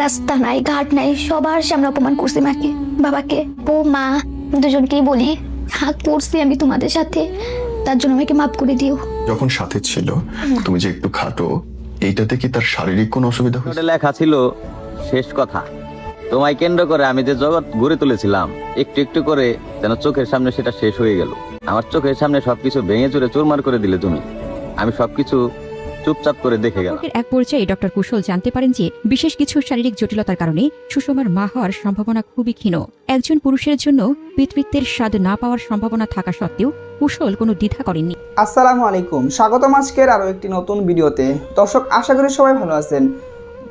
রাস্তা নাই, ঘাট নাই, সবার সামনে অপমান করছি মাকে, বাবাকে, ও মা দুজনকেই বলি হাত করছি আমি তোমাদের সাথে, তার জন্য আমাকে মাফ করে দিও। যখন সাথে ছিল তুমি যে একটু খাটো, এইটাতে কি তার শারীরিক কোনো অসুবিধা হয়েছে? ওটা লেখা ছিল শেষ কথা। তোমায় কেন্দ্র করে আমি যে জগৎ গড়ে তুলেছিলাম, একটু একটু করে যেন চোখের সামনে সেটা শেষ হয়ে গেল। আমার চোখের সামনে সবকিছু ভেঙে চুরে চুরমার করে দিলে তুমি। আমি সবকিছু চুপচাপ করে দেখে গেলাম। এক পর্যায়ে ডক্টর কুশল জানতে পারেন যে বিশেষ কিছু শারীরিক জটিলতার কারণে সুষমার মা হওয়ার সম্ভাবনা খুবই ক্ষীণ। একজন পুরুষের জন্য পিতৃত্বের স্বাদ না পাওয়ার সম্ভাবনা থাকা সত্ত্বেও কুশল কোনো দ্বিধা করেননি। আসসালামু আলাইকুম, স্বাগতম আজকের আরও একটি নতুন ভিডিওতে। দর্শক, আশা করি সবাই ভালো আছেন।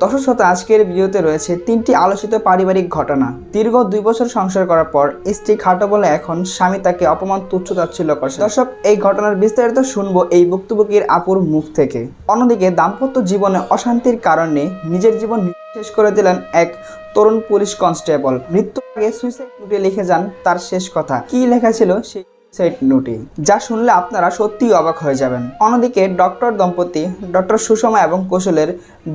দর্শক শ্রোতা, আজকের ভিডিওতে রয়েছে 3টি আলোচিত পারিবারিক ঘটনা। দীর্ঘ 2 বছর সংসার করার পর স্ত্রী খাটো বলে এখন স্বামী তাকে অপমান তুচ্ছ-তাচ্ছিল্য করছে। দর্শক, এই ঘটনার বিস্তারিত শুনবো এই ভুক্তভোগীর আপুর মুখ থেকে। অন্যদিকে দাম্পত্য জীবনে অশান্তির কারণে নিজের জীবন শেষ করে দিলেন এক তরুণ পুলিশ কনস্টেবল। মৃত্যুর আগে সুইসাইড নোটে লিখে যান তার শেষ কথা। কি লেখা ছিল সেই সুইসাইড নোটে, যা শুনলে আপনারা সত্যিই অবাক হয়ে যাবেন। অন্যদিকে ডক্টর দম্পতি ডক্টর সুষমা এবং কৌশলের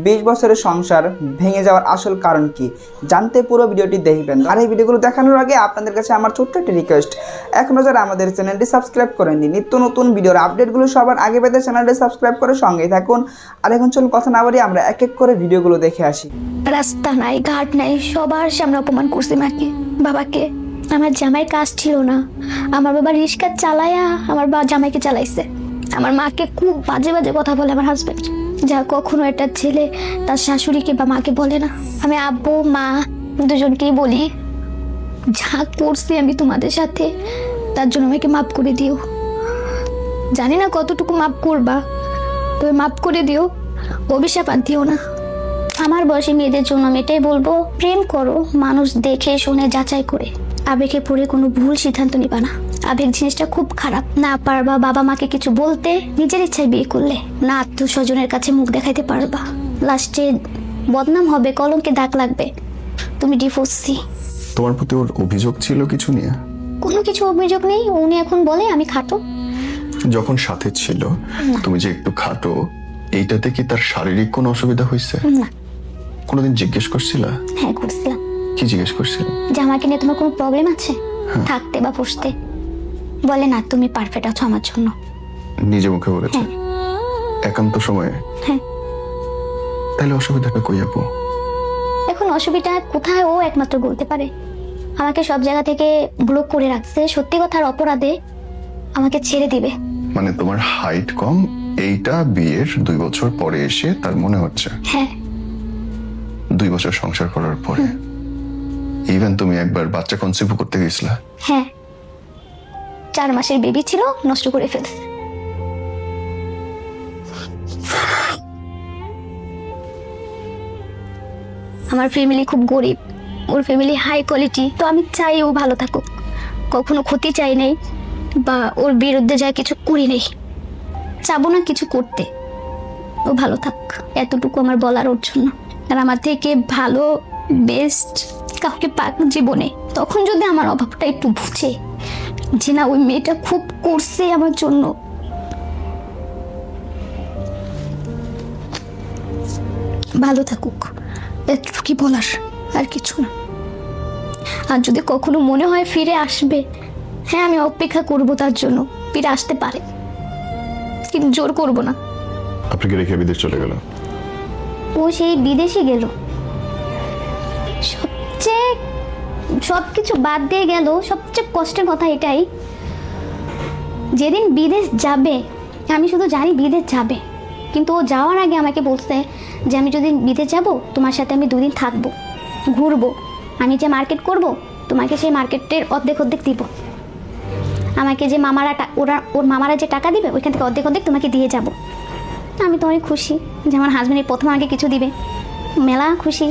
20 বছরের সংসার ভেঙে যাওয়ার আসল কারণ কি, জানতে পুরো ভিডিওটি দেখবেন। আর এই ভিডিওগুলো দেখানোর আগে আপনাদের কাছে আমার ছোট্ট একটি রিকোয়েস্ট, এখনো যারা আমাদের চ্যানেলটি সাবস্ক্রাইব করেননি, নিত্য নতুন ভিডিওর আপডেটগুলো সবার আগে পেতে চ্যানেলটি সাবস্ক্রাইব করে সঙ্গেই থাকুন। আর এখন চলুন কথা না বাড়িয়ে আমরা এক এক করে ভিডিওগুলো দেখে আসি। রাস্তা নাই, ঘাট নাই, সবার সামনে অপমান করছি মাকে, বাবাকে। আমার জামাইয়ের কাজ ছিল না, আমার বাবা রিক্সা চালায়া আমার জামাইকে চালাইছে। আমার মাকে খুব বাজে বাজে কথা বলে আমার হাজবেন্ড, যা কখনো একটা ছেলে তার শাশুড়িকে বা মাকে বলে না। আমি আব্বু মা দুজনকেই বলি যা করছি আমি তোমাদের সাথে, তার জন্য আমাকে মাফ করে দিও। জানি না কতটুকু মাফ করবা, তবে মাফ করে দিও, অভিশাপ আর দিও না। আমার বয়সী মেয়েদের জন্য আমি এটাই বলবো, প্রেম করো মানুষ দেখে শুনে যাচাই করে, আবেগে পড়ে কোনো ভুল সিদ্ধান্ত নিবা না। আবেগ জিনিসটা খুব খারাপ। না পারবা বাবা মাকে কিছু বলতে, নিজের ইচ্ছায় বিয়ে করলে না আত্মীয় স্বজনের কাছে মুখ দেখাইতে পারবা, লাস্টে বদনাম হবে, কলঙ্কে দাগ লাগবে, তুমি ডিভোর্সি। তোমার প্রতি ওর অভিযোগ ছিল কিছু নিয়ে? কোনো কিছু অভিযোগ নেই, উনি এখন বলে আমি খাটো। যখন সাথে ছিল তুমি যে একটু খাটো, এইটাতে কি তার শারীরিক কোনো অসুবিধা হয়েছে? না। কোনোদিন জিজ্ঞেস করছিলা? হ্যাঁ করছিলাম। কি জিজ্ঞেস করছিল? যে আমাকে নিয়ে তোমার কোনো প্রবলেম আছে থাকতে বা বসতে? বলে না, তুমি পারফেক্ট আছো আমার জন্য। নিজে মুখে বলেছে? একান্ত সময়ে? হ্যাঁ। তাহলে অসুবিধাটা কই আপু? এখন অসুবিধা কোথায় ও একমাত্র বলতে পারে। আমাকে সব জায়গা থেকে ব্লক করে রাখছে, সত্যি কথার অপরাধে আমাকে ছেড়ে দিবে। মানে তোমার হাইট কম, এইটা বিয়ের 2 বছর পরে এসে তার মনে হচ্ছে? হ্যাঁ। 2 বছর সংসার করার পরে ইভেন তুমি একবার বাচ্চা কনসিভ করতে গেছিলা? হ্যাঁ, 4 মাসের বেবি ছিল, নষ্ট করে ফেলছে। আমার ফ্যামিলি খুব গরিব, ওর ফ্যামিলি হাই কোয়ালিটি। তো আমি চাই ও ভালো থাকুক, কখনো ক্ষতি চাই নাই বা ওর বিরুদ্ধে যায় কিছু করি নেই, চাবো না কিছু করতে। ও ভালো থাক, এতটুকু আমার বলার ওর জন্য। আর আমার থেকে ভালো বেস্ট কাউকে পাক জীবনে, তখন যদি আমার অভাবটা একটু বুঝে যে না ওই মেয়েটা খুব করছে আমার জন্য। ভালো থাকুক, এতটুকুই বলার, আর কিছু না। আর যদি কখনো মনে হয় ফিরে আসবে, হ্যাঁ আমি অপেক্ষা করব তার জন্য, ফিরে আসতে পারে, কিন্তু জোর করব না। আপনাকে রেখে বিদেশ চলে গেল? ও সেই বিদেশে গেল, সবকিছু বাদ দিয়ে গেল। সবচেয়ে কষ্টের কথা এটাই, যেদিন বিদেশ যাবে, আমি শুধু জানি বিদেশ যাবে, কিন্তু ও যাওয়ার আগে আমাকে বলছে যে আমি যদি বিদেশ যাব তোমার সাথে আমি 2 দিন থাকবো, ঘুরবো, আমি যে মার্কেট করব তোমাকে সেই মার্কেটের অর্ধেক অর্ধেক দিব, আমাকে যে মামারা ওর মামারা যে টাকা দিবে ওইখান থেকে অর্ধেক অর্ধেক তোমাকে দিয়ে যাব। আমি তো অনেক খুশি যে আমার হাজবেন্ডের প্রথম আগে কিছু দিবে, মেলা খুশি।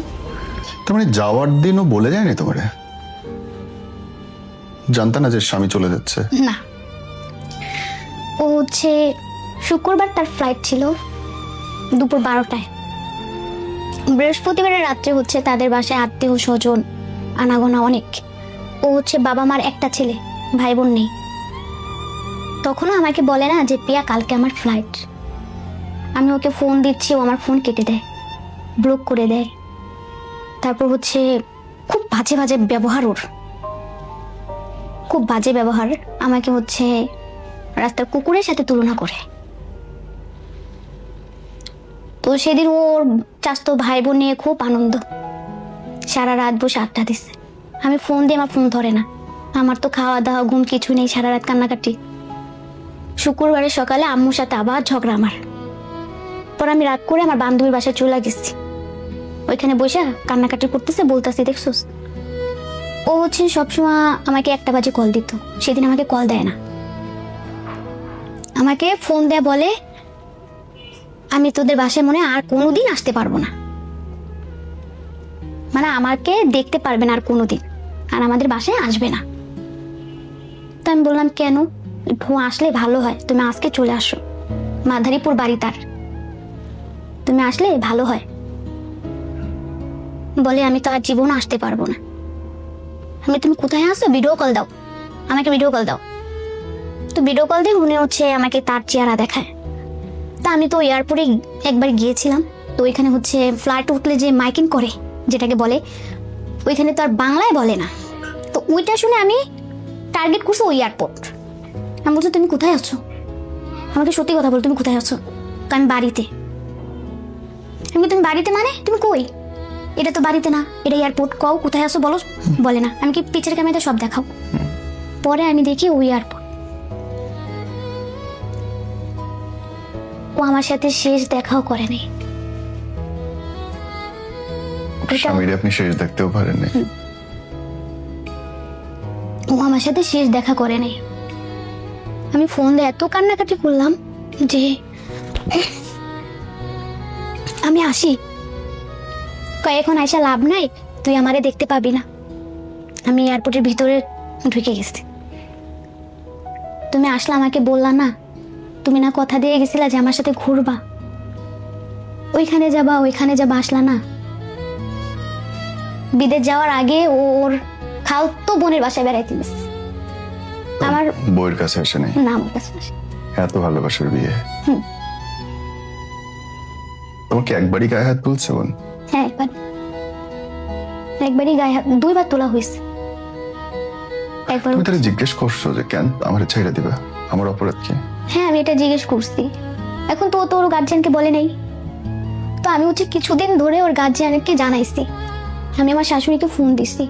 তার মানে যাওয়ার দিনও বলে যায়নি তোমারে? জানতা না যে স্বামী চলে যাচ্ছে? না, ও হচ্ছে শুক্রবার তার ফ্লাইট ছিল দুপুর 12টায়, বৃহস্পতিবারের রাত্রে হচ্ছে তাদের বাসায় আত্মীয় স্বজন আনাগোনা অনেক। ও হচ্ছে বাবা মার একটা ছেলে, ভাই বোন নেই। তখনও আমাকে বলে না যে প্রিয়া কালকে আমার ফ্লাইট। আমি ওকে ফোন দিচ্ছি, ও আমার ফোন কেটে দেয়, ব্লক করে দেয়। তারপর হচ্ছে খুব বাজে বাজে ব্যবহার ওর, খুব বাজে ব্যবহার। আমাকে হচ্ছে রাস্তার কুকুরের সাথে তুলনা করে। তো সেদিন ওর চাচতো ভাই বোন নিয়ে খুব আনন্দ, সারা রাত বসে আড্ডা দিছে। আমি ফোন দিয়ে আমার ফোন ধরে না, আমার তো খাওয়া দাওয়া ঘুম কিছু নেই, সারা রাত কান্নাকাটি। শুক্রবারের সকালে আম্মুর সাথে আবার ঝগড়া আমার। পর আমি রাগ করে আমার বান্ধবীর বাসায় চলে গেছি, ওইখানে বসে কান্নাকাটি করতেছে, বলতেছে দেখছোস। ও হচ্ছে সবসময় আমাকে 1টা বাজে কল দিত, সেদিন আমাকে কল দেয় না, আমাকে ফোন দেয়া বলে আমি তোদের বাসায় মনে হয় আর কোনোদিন আসতে পারবো না, মানে আমাকে দেখতে পারবে না আর কোনোদিন, আর আমাদের বাসায় আসবে না। তো আমি বললাম কেন? আসলে ভালো হয়, তুমি আজকে চলে আসো, মাদারীপুর বাড়ি তার, তুমি আসলে ভালো হয়। বলে আমি তো আর জীবন আসতে পারবো না। আমি তুমি কোথায় আসো, ভিডিও কল দাও, আমাকে ভিডিও কল দাও। তো ভিডিও কল দিয়ে উনি হচ্ছে আমাকে তার চেহারা দেখায়। তা আমি তো এয়ারপোর্টে একবার গিয়েছিলাম, তো ওইখানে হচ্ছে ফ্লাইট উঠলে যে মাইকিং করে যেটাকে বলে, ওইখানে তো আর বাংলায় বলে না। তো ওইটা শুনে আমি টার্গেট করছি ওই এয়ারপোর্ট। আমি বলছি তুমি কোথায় আছো, আমাকে সত্যি কথা বল, তুমি কোথায় আছো? তো আমি বাড়িতে। আমি বলি, তুমি বাড়িতে মানে তুমি কই? এটা তো বাড়িতে না, এটা এয়ারপোর্ট, কও কোথায় আছো বলো। বলে না। আমি কি পিছের ক্যামেরাতে সব দেখাও? পরে আমি দেখি ওই এয়ারপোর্ট। ও আমার সাথে শেষ দেখাও করেনি। স্বামীর আপনি শেষ দেখতেও পারেননি। ও আমার সাথে শেষ দেখা করেনি। আমি ফোন দিয়ে এত কান্নাকাটি করলাম যে আমি আসি। এখন আইসা লাভ নাই, তুই আমারে দেখতে পাবি না। আমি এয়ারপোর্টের ভিতরে ঢুকে গেছি। তুমি আসলে আমাকে বললা না, তুমি না কথা দিয়ে গেছিলা যে আমার সাথে ঘুরবা, ওইখানে যাবা ওইখানে যাবা, আসলা না। বিদেশ যাওয়ার আগে ওর খালতো বোনের বাসায় বেড়াইতে গেছে। আমার বউয়ের কাছে আসে নাই? না, আমার কাছে আসে। এত ভালোবাসার বিয়ে। তোমাকে একবারই গায়ে হাত তুলছে বোন? হ্যাঁ, একবারই গায়ে হাত, 2বার তোলা হয়েছে। একবার তুমি তাহলে জিজ্ঞেস করছো যে কেন আমার ছেড়ে দিবা, আমার অপরাধ কি? হ্যাঁ, আমি এটা জিজ্ঞেস করছি। এখন তো ও তো ওর গার্জিয়ানকে বলে নাই। তো আমি হচ্ছে কিছুদিন ধরে ওর গার্জিয়ানকে জানাইছি। আমি আমার শাশুড়িকে ফোন দিছি,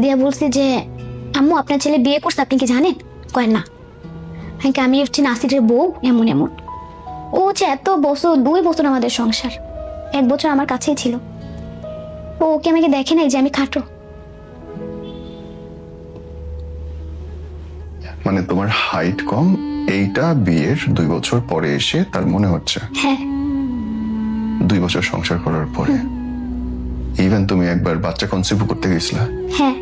দিয়ে বলছি যে আম্মু আপনার ছেলে বিয়ে করছে, আপনি কি জানেন? কয় না। আমি হচ্ছে নাসিরের বউ, এমন এমন। ও হচ্ছে এত বছর, 2 বছর আমাদের সংসার, 1 বছর আমার কাছেই ছিল। ও ওকে আমাকে দেখে নাই যে আমি খাটো। মানে তোমার হাইট কম, এইটা বিয়ের 2 বছর পরে এসে তার মনে হচ্ছে? হ্যাঁ, 2 বছর সংসার করার পরে ইভেন তুমি একবার বাচ্চা কনসিভ করতে গেছিলা? হ্যাঁ,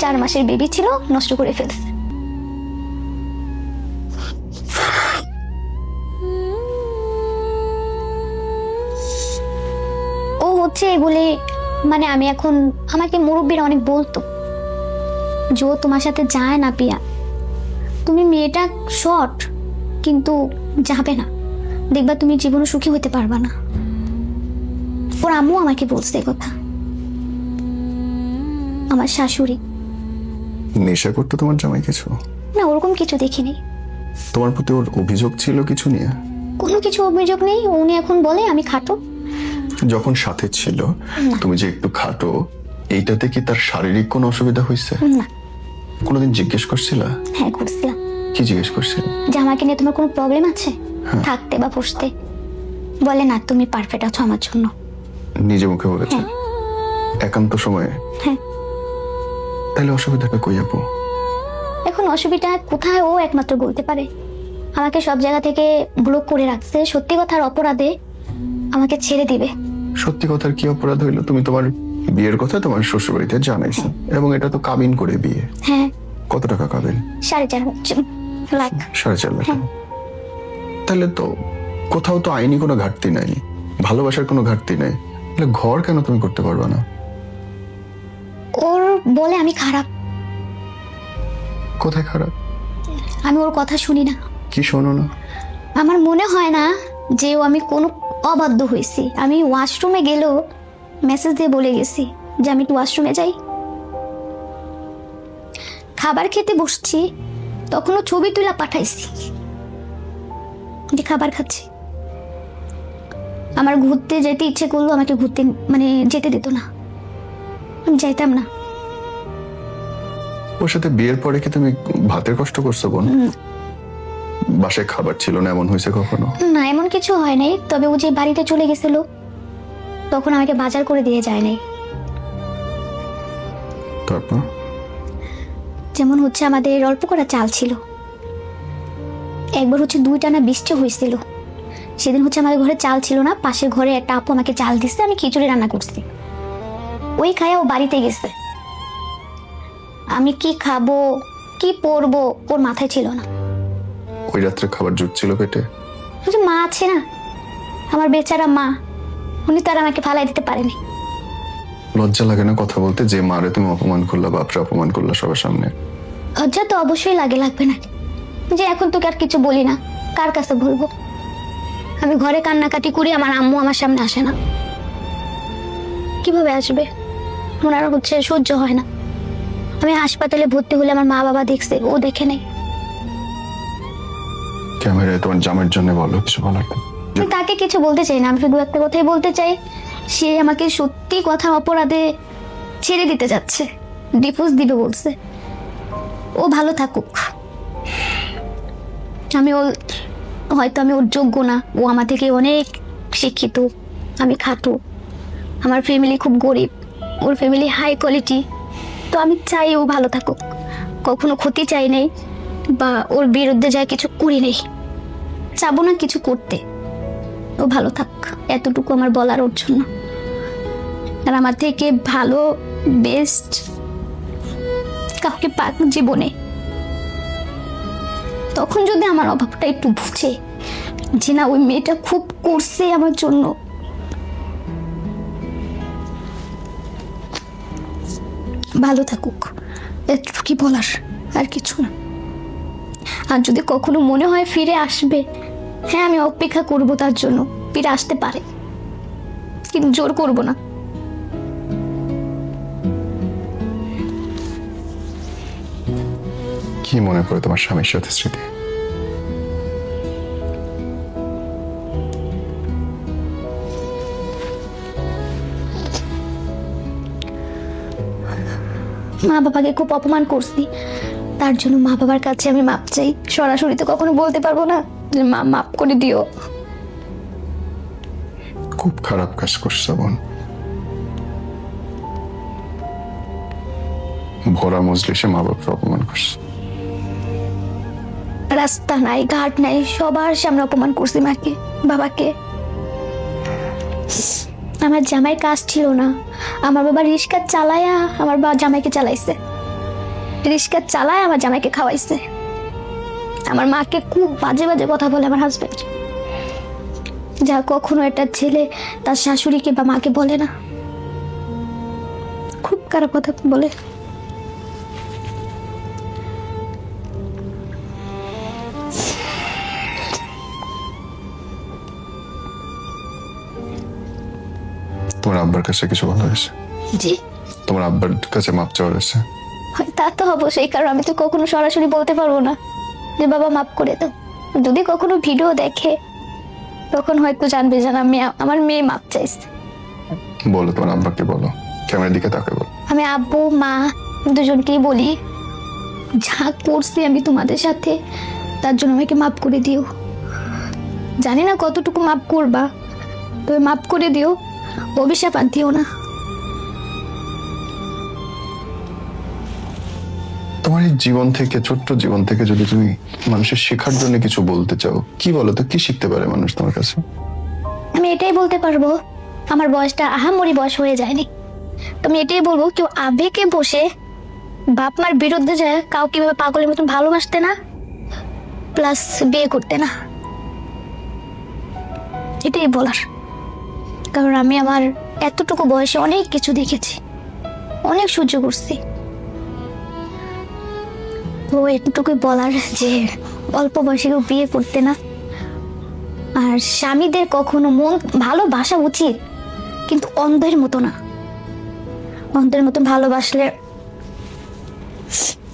4 মাসের বেবি ছিল, নষ্ট করে ফেলছে। ও হচ্ছে এগুলি, মানে আমি এখন, আমাকে মুরব্বীরা অনেক বলতো যে ও তোমার সাথে যায় না পিয়া, তুমি মেয়েটা শর্ট কিন্তু যাবে না, দেখবা তুমি জীবনে সুখী হতে পারবা না। ওর আম্মু আমাকে বলছে কথা, আমার শাশুড়ি। নেশা করতো তোমার জামাই কিছু? না, ওরকম কিছু দেখিনি। তোমার প্রতি ওর অভিযোগ ছিল কিছু নিয়ে? কোনো কিছু অভিযোগ নেই। উনি এখন বলে আমি খাটো। যখন সাথে ছিল তুমি যে একটু খাটো, এইটাতে কি তার শারীরিক কোনো অসুবিধা হয়েছে? না। কোনোদিন জিজ্ঞেস করছিলা? হ্যাঁ, করছিলাম। কি জিজ্ঞেস করছিল? যে আমাকে নিয়ে তোমার কোনো প্রবলেম আছে থাকতে বা বসতে? বলে না, তুমি পারফেক্ট আছো আমার জন্য। নিজে মুখে বলেছে? হ্যাঁ। একান্ত সময়ে? হ্যাঁ। তাহলে অসুবিধাটা কই আপু? এখন অসুবিধা কোথায় ও একমাত্র বলতে পারে। আমাকে সব জায়গা থেকে ব্লক করে রাখছে, সত্যি কথার অপরাধে আমাকে ছেড়ে দিবে। সত্যি কথার কি অপরাধ হইলো? তুমি তোমার বিয়ের কথা তোমার শ্বশুরবাড়িতে জানাইছো, এবং এটা তো কাবিন করে বিয়ে। হ্যাঁ। কত টাকা কাবিন? 4.5 লাখ। 4.5 লাখ। হ্যাঁ। তাহলে তো কোথাও তো আইনি কোনো ঘাটতি নাই, ভালোবাসার কোনো ঘাটতি নাই, তাহলে ঘর কেন তুমি করতে পারবা না? ওর বলে আমি খারাপ। কোথায় খারাপ? আমি ওর কথা শুনি না। কি শোনো না? আমার মনে হয় না যে আমি কোনো অবাধ্য হয়েছি। আমি ওয়াশরুমে গেলেও মেসেজ দিয়ে বলে গেছি যে আমি একটু ওয়াশরুমে যাই। খাবার খেতে বসছি, তখনও ছবি তুলে পাঠাইছি যে খাবার খাচ্ছি। আমার ঘুরতে যেতে ইচ্ছে করলো, আমাকে ঘুরতে মানে যেতে দিত না, আমি যাইতাম না। ওর সাথে বিয়ের পরে কি তুমি ভাতের কষ্ট করছো বোন? বাসায় খাবার ছিল না এমন হয়েছে কখনো? না, এমন কিছু হয় নাই। তবে ও যে বাড়িতে চলে গেছিল তখন আমাকে বাজার করে দিয়ে যায় নাই। তারপর যেমন হচ্ছে আমাদের অল্প করা চাল ছিল, একবার হচ্ছে 2 টানা বৃষ্টি হয়েছিল। সেদিন হচ্ছে আমাদের ঘরে চাল ছিল না, পাশের ঘরে একটা আপু আমাকে চাল দিচ্ছে, আমি খিচুড়ি রান্না করছি। ওই খায়া ও বাড়িতে গেছে। আমি কি খাবো কি পরবো ওর মাথায় ছিল না। ওই রাত্রে খাবার জুটছিল পেটে? ওই যে মা আছে না, আমার বেচারা মা, উনি তো আর আমাকে ফালাই দিতে পারেনি। লজ্জা লাগে না কথা বলতে যে মারে তুমি অপমান করলা, বাপরে অপমান করলা সবার সামনে? লজ্জা তো অবশ্যই লাগবে না, যে এখন তোকে আর কিছু বলি না, কার কাছে বলবো? আমি ঘরে কান্নাকাটি করি, আমার আম্মু আমার সামনে আসে না। কিভাবে আসবে? ওনার হচ্ছে সহ্য হয় না। আমি হাসপাতালে ভর্তি হলে আমার মা বাবা দেখছে, ও দেখে নেই। ক্যামেরায় তোমার জামের জন্য বলো, কিছু বলার নেই। আমি তাকে কিছু বলতে চাই না, আমি শুধু একটা কথাই বলতে চাই, সে আমাকে সত্যি কথা অপরাধে ছেড়ে দিতে যাচ্ছে, ডিভোর্স দিবে বলছে। ও ভালো থাকুক। আমি ওর যোগ্য না, ও আমার থেকে অনেক শিক্ষিত, আমি খাটো, আমার ফ্যামিলি খুব গরিব, ওর ফ্যামিলি হাই কোয়ালিটি। তো আমি চাই ও ভালো থাকুক, কখনো ক্ষতি চাই নেই বা ওর বিরুদ্ধে যায় কিছু করি নেই, চাবো না কিছু করতে। ও ভালো থাক, এতটুকু আমার বলার ওর জন্য। আর আমার থেকে ভালো বেস্ট কাউকে পাক জীবনে। তখন যদি আমার অভাবটা একটু বুঝে যে না ওই মেয়েটা খুব করছে আমার জন্য, ভালো থাকুক, এতটুকুই বলার, আর কিছু না। আর যদি কখনো মনে হয় ফিরে আসবে, হ্যাঁ আমি অপেক্ষা করব তার জন্য, ফিরে আসতে পারে, কিন্তু জোর করব না। কি মনে করে তোমার স্বামীর সাথে স্মৃতি? মা বাবাকে খুব অপমান করছি, তার জন্য মা বাবার কাছে আমি মাপ চাই। সরাসরি তো কখনো বলতে পারবো না যে মা মাপ করে দিও। খুব খারাপ কাজ করছো বোন। ভরা মজলিসে মা বাবাকে অপমান করছো। রাস্তা নাই, ঘাট নাই, সবার সামনে অপমান করছি মাকে বাবাকে। আমার জামাই কাজ ছিল না, আমার বাবা রিক্সা চালায়া আমার জামাইকে চালাইছে, রিক্সা চালায় আমার জামাইকে খাওয়াইছে। আমার মাকে খুব বাজে বাজে কথা বলে আমার হাজবেন্ড, যা কখনো একটা ছেলে তার শাশুড়িকে বা মাকে বলে না। খুব খারাপ কথা বলে। তোমার আব্বার কাছে কিছু বলা হয়েছে? জি, তোমার আব্বার কাছে মাপ চাওয়া হয়েছে? তা তো অবশ্যই, কারণ আমি তো কখনো সরাসরি বলতে পারবো না যে বাবা মাফ করে দাও। যদি কখনো ভিডিও দেখে তখন হয়তো জানবে যে আমার মেয়ে মাপ চাইছে। বলো, তোমার আব্বাকে বলো, ক্যামেরার দিকে তাকে বলো। আমি আব্বু মা দুজনকেই বলি, যা করছি আমি তোমাদের সাথে তার জন্য আমাকে মাফ করে দিও। জানি না কতটুকু মাফ করবা, তবে মাফ করে দিও, অভিশাপ আর দিও না। তোমার এই জীবন থেকে, ছোট্ট জীবন থেকে যদি তুমি মানুষের শেখার জন্য কিছু বলতে চাও, কি বলো তো? কি শিখতে পারে মানুষ তোমার কাছে? আমি এটাই বলতে পারবো, আমার বয়সটা আহামরি বয়স হয়ে যায়নি। তো আমি এটাই বলবো, কেউ আবেগে বসে বাপ মার বিরুদ্ধে যায় কাউকে ভাবে পাগলের মতন ভালোবাসতে না, প্লাস বিয়ে করতে না। এটাই বলার, কারণ আমি আমার এতটুকু বয়সে অনেক কিছু দেখেছি, অনেক সহ্য করছি। তো এতটুকুই বলার যে অল্প বয়সে কেউ বিয়ে করতে না। আর স্বামীদের কখনো মন ভালোবাসা উচিত, কিন্তু অন্ধের মতো না। অন্ধের মতো ভালোবাসলে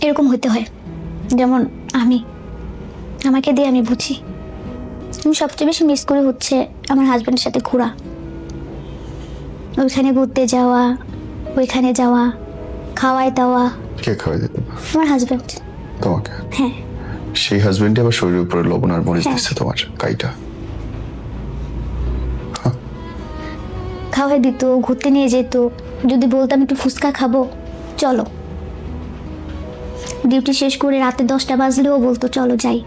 এরকম হতে হয়, যেমন আমাকে দিয়ে আমি বুঝি। আমি সবচেয়ে বেশি মিস করি হচ্ছে আমার হাজব্যান্ডের সাথে ঘোরা, ওইখানে ঘুরতে যাওয়া, ওইখানে যাওয়া, খাওয়াই দাওয়া। কে খাওয়াই দিত? আমার হাজব্যান্ড। তোমাকে? হ্যাঁ। সেই হাজবেন্ডে আবার শরীরের উপরে লবণ আর মরিচ হ্যাঁ। দিচ্ছে তোমার কাইটা। খাওয়াই দিত, ঘুরতে নিয়ে যেত। যদি বলতাম একটু ফুচকা খাবো, চলো। ডিউটি শেষ করে রাতে 10টা বাজলেও বলতো চলো যাই।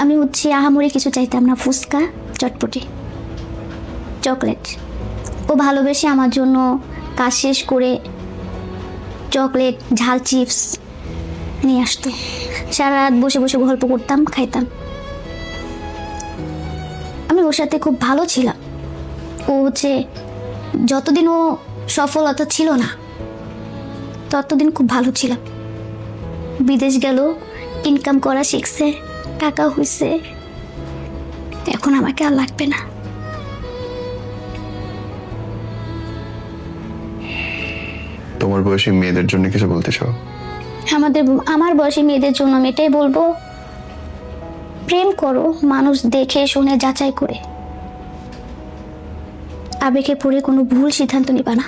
আমি হচ্ছে আহামরি কিছু চাইতাম না, ফুচকা, চটপটি, চকলেট। ও ভালোবেসে আমার জন্য কাজ শেষ করে চকলেট, ঝাল চিপস নিয়ে আসতো। সারা রাত বসে বসে গল্প করতাম, খাইতাম। আমি ওর সাথে খুব ভালো ছিলাম। ও হচ্ছে যতদিন ও সফলতা ছিল না ততদিন খুব ভালো ছিলাম। বিদেশ গেল, ইনকাম করা শিখছে, টাকা হইছে, এখন আমাকে আর লাগবে না। তোমার বয়সী মেয়েদের জন্য কিছু বলতে চাও? আমার বয়সী মেয়েদের জন্য আমি এটাই বলবো, প্রেম করো মানুষ দেখে শুনে যাচাই করে। আবেগে পড়ে কোনো ভুল সিদ্ধান্ত নিবা না।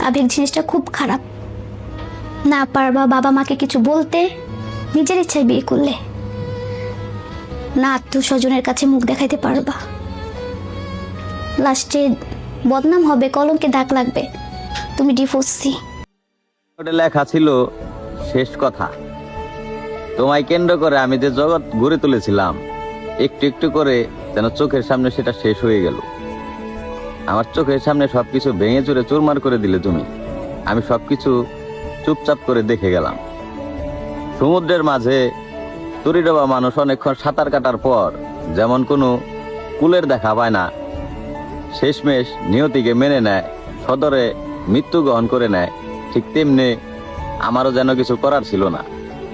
আবেগ জিনিসটা খুব খারাপ। না পারবা বাবা মাকে কিছু বলতে, নিজের ইচ্ছায় বিয়ে করলে না আত্মীয় স্বজনের কাছে মুখ দেখাইতে পারবা। লাস্টে বদনাম হবে, কলঙ্কে দাগ লাগবে, তুমি ডিভোর্সি। ওটা লেখা ছিল শেষ কথা। তোমায় কেন্দ্র করে আমি যে জগৎ গড়ে তুলেছিলাম, একটু একটু করে যেন চোখের সামনে সেটা শেষ হয়ে গেল। আমার চোখের সামনে সবকিছু ভেঙে চুরে চুরমার করে দিলে তুমি। আমি সবকিছু চুপচাপ করে দেখে গেলাম। সমুদ্রের মাঝে তরিডোবা মানুষ অনেকক্ষণ সাঁতার কাটার পর যেমন কোনো কুলের দেখা পায় না, শেষমেশ নিয়তিকে মেনে নেয়, সদরে মৃত্যু গ্রহণ করে নেয়, ঠিক তেমনি আমারও যেন কিছু করার ছিল না,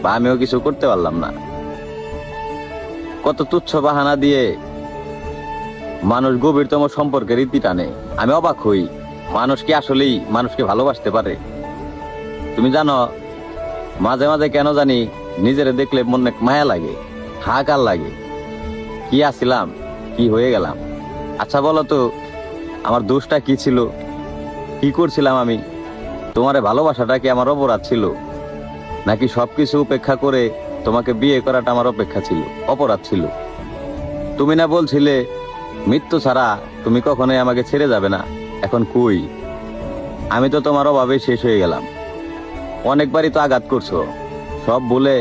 বা আমিও কিছু করতে পারলাম না। কত তুচ্ছ বাহানা দিয়ে মানুষ গভীরতম সম্পর্কের রীতি টানে। আমি অবাক হই, মানুষ কি আসলেই মানুষকে ভালোবাসতে পারে? তুমি জানো, মাঝে মাঝে কেন জানি নিজেরে দেখলে মনে মায়া লাগে, হাহাকার লাগে। কি আছিলাম, কি হয়ে গেলাম? আচ্ছা বলো তো, আমার দোষটা কি ছিল? কি করছিলাম আমি? তোমারে ভালোবাসাটা কি আমার অপরাধ ছিল, নাকি সবকিছু উপেক্ষা করে তোমাকে বিয়ে করাটা আমার অপেক্ষা ছিল, অপরাধ ছিল? তুমি না বলছিলে মৃত্যু ছাড়া তুমি কখনোই আমাকে ছেড়ে যাবে না? এখন কই? আমি তো তোমার অভাবে শেষ হয়ে গেলাম। অনেকবারই তো আঘাত করছো, সব বলে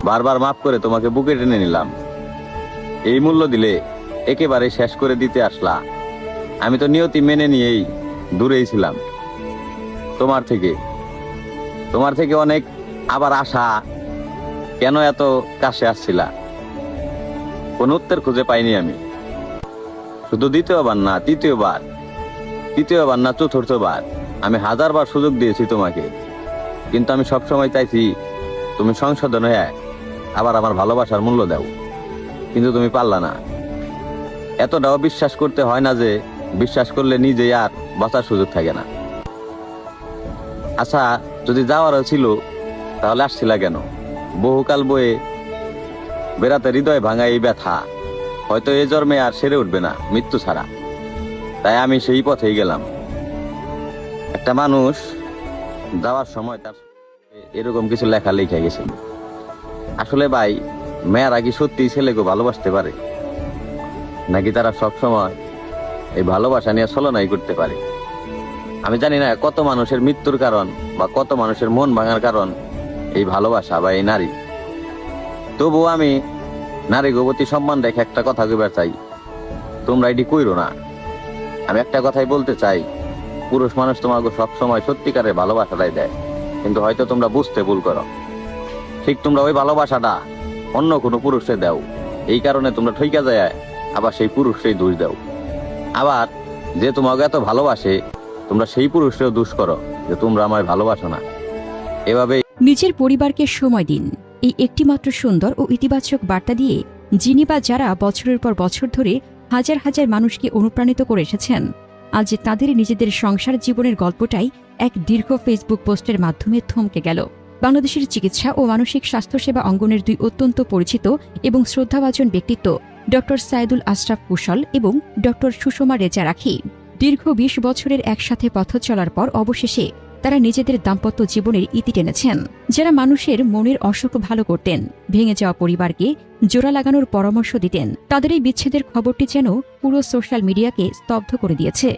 বারবার মাফ করে তোমাকে বুকে টেনে নিলাম। এই মূল্য দিলে একেবারে শেষ করে দিতে আসলা। আমি তো নিয়তি মেনে নিয়েই দূরেই ছিলাম তোমার থেকে অনেক। আবার আশা কেন এত কাছে আসছিলা? কোন উত্তর খুঁজে পাইনি আমি। শুধু দ্বিতীয়বার না, তৃতীয়বার না, চতুর্থবার আমি 1000বার সুযোগ দিয়েছি তোমাকে, কিন্তু আমি সবসময় চাইছি তুমি সংশোধন হয়ে আবার আমার ভালোবাসার মূল্য দাও, কিন্তু তুমি পারলা না। এতটাও বিশ্বাস করতে হয় না যে বিশ্বাস করলে নিজেই আর বাঁচার সুযোগ থাকে না। আচ্ছা, যদি যাওয়ারও ছিল তাহলে আসছিলা কেন? বহুকাল বয়ে বেড়াতে হৃদয় ভাঙা এই ব্যথা হয়তো এ জন্মে আর সেরে উঠবে না মৃত্যু ছাড়া। তাই আমি সেই পথেই গেলাম। একটা মানুষ যাওয়ার সময় তার এরকম কিছু লেখা লিখে গেছিল। আসলে ভাই, মেয়েরা কি সত্যি ছেলেকে ভালোবাসতে পারে, নাকি তারা সব সময় এই ভালোবাসা নিয়ে ছলনাই করতে পারে? আমি জানি না কত মানুষের মৃত্যুর কারণ বা কত মানুষের মন ভাঙার কারণ এই ভালোবাসা বা এই নারী। তবুও আমি নারী প্রতি সম্মান রেখে একটা কথা কইবার চাই, তোমরা এটি কইরো না। আমি একটা কথাই বলতে চাই, পুরুষ মানুষ তোমাকে সবসময় সত্যিকারের ভালোবাসাটাই দেয়, কিন্তু হয়তো তোমরা বুঝতে ভুল করো। ঠিক তোমরা ওই ভালোবাসাটা অন্য কোনো পুরুষে দাও, এই কারণে তোমরা ঠইকা যায়, আবার সেই পুরুষকেই দোষ দাও। আবার যে তোমাকে এত ভালোবাসে, তোমরা সেই পুরুষকেও দোষ করো যে তোমরা আমায় ভালোবাসো না। এভাবে নিজের পরিবারকে সময় দিন। এই একটিমাত্র সুন্দর ও ইতিবাচক বার্তা দিয়ে যিনি বা যারা বছরের পর বছর ধরে হাজার হাজার মানুষকে অনুপ্রাণিত করে এসেছেন। আজ তাদের নিজেদের সংসার জীবনের গল্পটাই এক দীর্ঘ ফেসবুক পোস্টের মাধ্যমে থমকে গেল। বাংলাদেশের চিকিৎসা ও মানসিক স্বাস্থ্যসেবা অঙ্গনের দুই অত্যন্ত পরিচিত এবং শ্রদ্ধাভাজন ব্যক্তিত্ব ডক্টর সাইদুল আশরাফ কুশল এবং ডক্টর সুষমা রেজা রাখি দীর্ঘ ২০ বছরের একসাথে পথ চলার পর অবশেষে তারা নিজেদের দাম্পত্য জীবনের ইতি টেনেছেন। যারা মানুষের মনের অসুখ ভালো করতেন, ভেঙে যাওয়া পরিবারকে জোড়া লাগানোর পরামর্শ দিতেন, তাদের এই বিচ্ছেদের খবরটি যেন পুরো সোশ্যাল মিডিয়াকে স্তব্ধ করে দিয়েছে।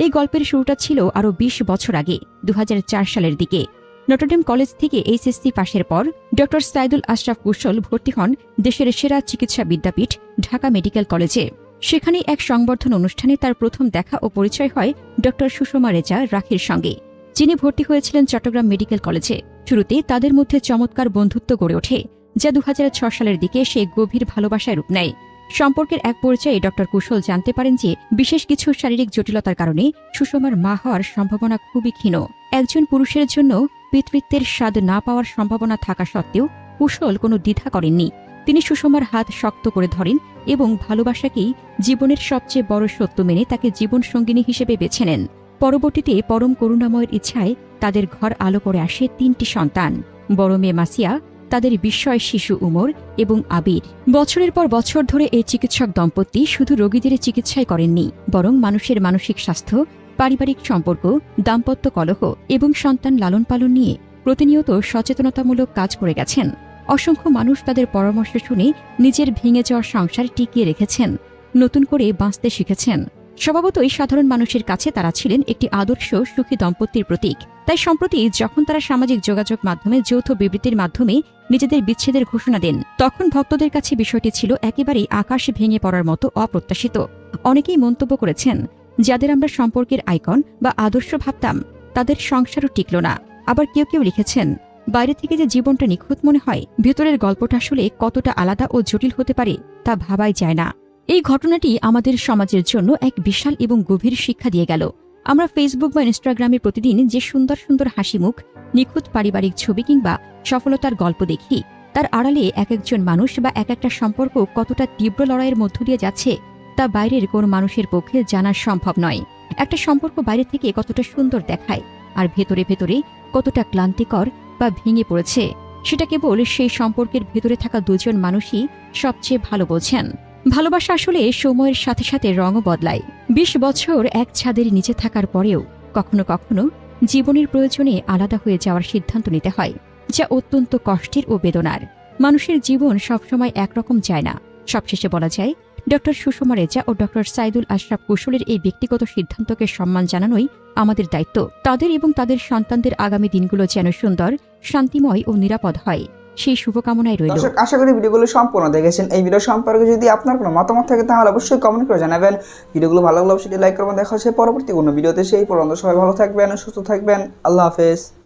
এই গল্পের শুরুটা ছিল আরও ২০ বছর আগে, ২০০৪ সালের দিকে। নটরডেম কলেজ থেকে এইচএসসি পাশের পর ডক্টর সাইদুল আশরাফ কুশল ভর্তি হন দেশের সেরা চিকিৎসা বিদ্যাপীঠ ঢাকা মেডিকেল কলেজে। সেখানে এক সংবর্ধনা অনুষ্ঠানে তার প্রথম দেখা ও পরিচয় হয় ডক্টর সুষমা রেজা রাখির সঙ্গে, যিনি ভর্তি হয়েছিলেন চট্টগ্রাম মেডিকেল কলেজে। শুরুতে তাদের মধ্যে চমৎকার বন্ধুত্ব গড়ে ওঠে, যা ২০০৬ সালের দিকে সে গভীর ভালোবাসায় রূপ নেয়। সম্পর্কের এক পর্যায়ে ডক্টর কুশল জানতে পারেন যে বিশেষ কিছু শারীরিক জটিলতার কারণে সুষমার মা হওয়ার সম্ভাবনা খুবই ক্ষীণ। একজন পুরুষের জন্য পিতৃত্বের স্বাদ না পাওয়ার সম্ভাবনা থাকা সত্ত্বেও কুশল কোনো দ্বিধা করেননি। তিনি সুষমার হাত শক্ত করে ধরেন এবং ভালোবাসাকেই জীবনের সবচেয়ে বড় সত্য মেনে তাকে জীবনসঙ্গিনী হিসেবে বেছে নেন। পরবর্তীতে পরম করুণাময়ের ইচ্ছায় তাদের ঘর আলো করে আসে ৩টি সন্তান, বড় মেয়ে মাসিয়া, তাদের বিস্ময় শিশু উমর এবং আবির। বছরের পর বছর ধরে এই চিকিৎসক দম্পতি শুধু রোগীদের চিকিৎসাই করেননি, বরং মানুষের মানসিক স্বাস্থ্য, পারিবারিক সম্পর্ক, দাম্পত্য কলহ এবং সন্তান লালন পালন নিয়ে প্রতিনিয়ত সচেতনতামূলক কাজ করে গেছেন। অসংখ্য মানুষ তাদের পরামর্শ শুনে নিজের ভেঙে যাওয়া সংসার টিকিয়ে রেখেছেন, নতুন করে বাঁচতে শিখেছেন। স্বভাবতই সাধারণ মানুষের কাছে তারা ছিলেন একটি আদর্শ সুখী দম্পতির প্রতীক। তাই সম্প্রতি যখন তারা সামাজিক যোগাযোগ মাধ্যমে যৌথ বিবৃতির মাধ্যমে নিজেদের বিচ্ছেদের ঘোষণা দেন, তখন ভক্তদের কাছে বিষয়টি ছিল একেবারেই আকাশ ভেঙে পড়ার মতো অপ্রত্যাশিত। অনেকেই মন্তব্য করেছেন, যাদের আমরা সম্পর্কের আইকন বা আদর্শ ভাবতাম, তাদের সংসারও টিকল না। আবার কেউ কেউ লিখেছেন, বাইরে থেকে যে জীবনটা নিখুঁত মনে হয়, ভেতরের গল্পটা আসলে কতটা আলাদা ও জটিল হতে পারে তা ভাবাই যায় না। এই ঘটনাটি আমাদের সমাজের জন্য এক বিশাল এবং গভীর শিক্ষা দিয়ে গেল। আমরা ফেসবুক বা ইনস্টাগ্রামে প্রতিদিন যে সুন্দর সুন্দর হাসিমুখ, নিখুঁত পারিবারিক ছবি কিংবা সফলতার গল্প দেখি, তার আড়ালে এক একজন মানুষ বা এক একটা সম্পর্ক কতটা তীব্র লড়াইয়ের মধ্য দিয়ে যাচ্ছে তা বাইরের কোন মানুষের পক্ষে জানা সম্ভব নয়। একটা সম্পর্ক বাইরে থেকে কতটা সুন্দর দেখায়, আর ভেতরে ভেতরে কতটা ক্লান্তিকর বা ভেঙে পড়েছে, সেটা কেবল সেই সম্পর্কের ভেতরে থাকা দুজন মানুষই সবচেয়ে ভালো বোঝেন। ভালোবাসা আসলে সময়ের সাথে সাথে রঙও বদলায়। ২০ বছর এক ছাদের নিচে থাকার পরেও কখনো কখনো জীবনের প্রয়োজনে আলাদা হয়ে যাওয়ার সিদ্ধান্ত নিতে হয়, যা অত্যন্ত কষ্টের ও বেদনার। মানুষের জীবন সবসময় একরকম যায় না। সবশেষে বলা যায়, ডক্টর সুষমা রেজা ও ডক্টর সাইদুল আশরাফ কুশলের এই ব্যক্তিগত সিদ্ধান্তকে সম্মান জানানোই আমাদের দায়িত্ব। তাদের এবং তাদের সন্তানদের আগামী দিনগুলো যেন সুন্দর, শান্তিময় ও নিরাপদ হয়, সেই শুভকামনায় রইল। দর্শক, আশা করি ভিডিওগুলো সম্পূর্ণ দেখেছেন। এই ভিডিও সম্পর্কে যদি আপনার কোনো মতামত থাকে তাহলে অবশ্যই কমেন্ট করে জানাবেন। ভিডিওগুলো ভালো লাগলে অবশ্যই লাইক করবেন। দেখা হচ্ছে পরবর্তী কোনো ভিডিওতে। সেই পর্যন্ত সবাই ভালো থাকবেন, সুস্থ থাকবেন। আল্লাহ হাফেজ।